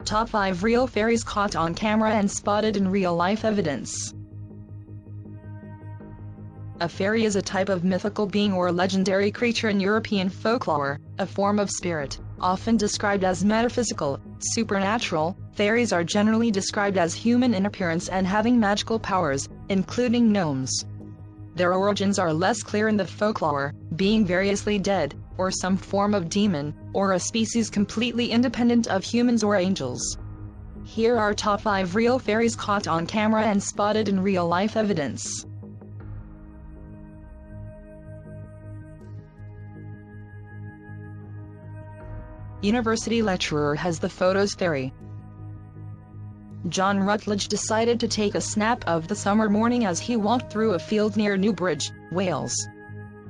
Top 5 Real Fairies Caught on Camera and Spotted in Real-Life Evidence. A fairy is a type of mythical being or legendary creature in European folklore, a form of spirit, often described as metaphysical, supernatural. Fairies are generally described as human in appearance and having magical powers, including gnomes. Their origins are less clear in the folklore, being variously dead, or some form of demon, or a species completely independent of humans or angels. Here are top 5 real fairies caught on camera and spotted in real-life evidence. University lecturer has the photos fairy. John Rutledge decided to take a snap of the summer morning as he walked through a field near Newbridge, Wales.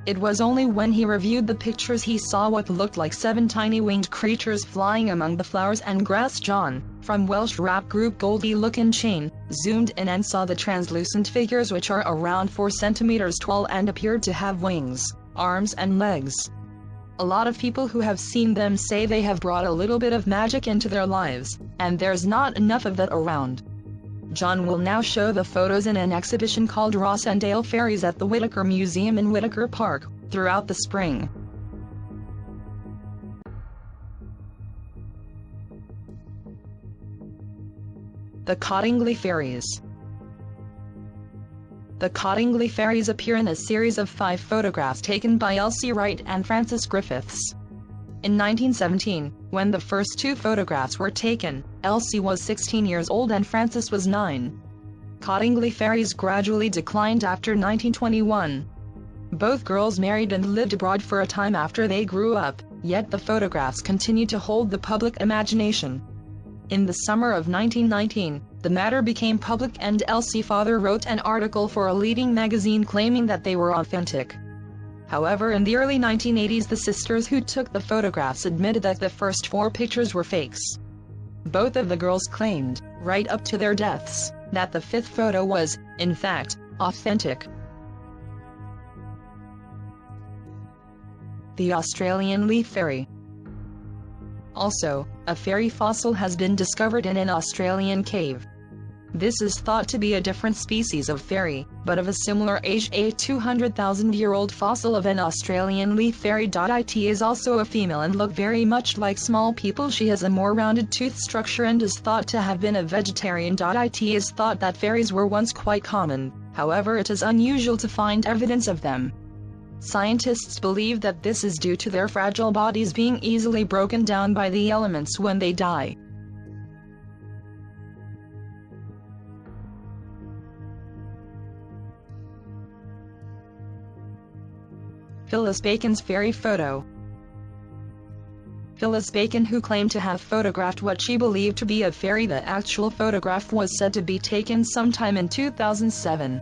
It was only when he reviewed the pictures he saw what looked like 7 tiny winged creatures flying among the flowers and grass. John, from Welsh rap group Goldie Look and Chain, zoomed in and saw the translucent figures, which are around 4 centimeters tall and appeared to have wings, arms and legs. A lot of people who have seen them say they have brought a little bit of magic into their lives, and there's not enough of that around. John will now show the photos in an exhibition called Rossendale Fairies at the Whitaker Museum in Whitaker Park, throughout the spring. The Cottingley Fairies. The Cottingley Fairies appear in a series of 5 photographs taken by Elsie Wright and Francis Griffiths. In 1917, when the first 2 photographs were taken, Elsie was 16 years old and Francis was 9. Cottingley Fairies gradually declined after 1921. Both girls married and lived abroad for a time after they grew up, yet the photographs continued to hold the public imagination. In the summer of 1919, the matter became public and Elsie's father wrote an article for a leading magazine claiming that they were authentic. However, in the early 1980s, the sisters who took the photographs admitted that the first 4 pictures were fakes. Both of the girls claimed, right up to their deaths, that the 5th photo was, in fact, authentic. The Australian Leaf Fairy. Also, a fairy fossil has been discovered in an Australian cave. This is thought to be a different species of fairy, but of a similar age. A 200,000-year-old fossil of an Australian leaf fairy. It is also a female and look very much like small people. She has a more rounded tooth structure and is thought to have been a vegetarian. It is thought that fairies were once quite common, however it is unusual to find evidence of them. Scientists believe that this is due to their fragile bodies being easily broken down by the elements when they die. Phyllis Bacon's fairy photo. Phyllis Bacon, who claimed to have photographed what she believed to be a fairy, the actual photograph was said to be taken sometime in 2007.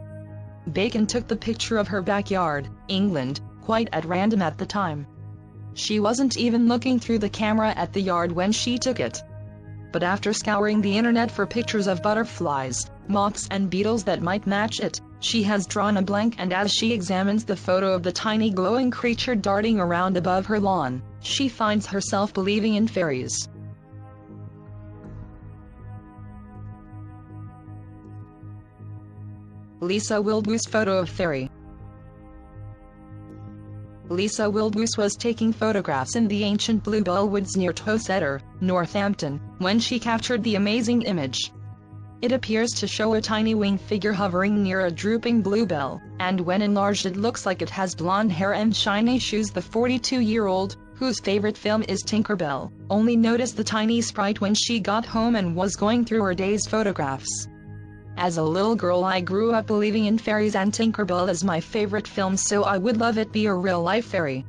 Bacon took the picture of her backyard, England, quite at random at the time. She wasn't even looking through the camera at the yard when she took it. But after scouring the internet for pictures of butterflies, moths and beetles that might match it, she has drawn a blank, and as she examines the photo of the tiny glowing creature darting around above her lawn, she finds herself believing in fairies. Lisa Wildwood's photo of fairy. Lisa Wildwood was taking photographs in the ancient Bluebell Woods near Tosetter, Northampton, when she captured the amazing image. It appears to show a tiny winged figure hovering near a drooping bluebell, and when enlarged it looks like it has blonde hair and shiny shoes. The 42-year-old, whose favorite film is Tinker Bell, only noticed the tiny sprite when she got home and was going through her day's photographs. As a little girl, I grew up believing in fairies, and Tinker Bell is my favorite film, so I would love it be a real-life fairy.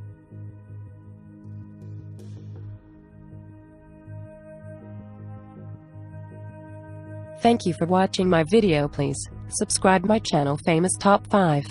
Thank you for watching my video. Please subscribe my channel Famous Top 5.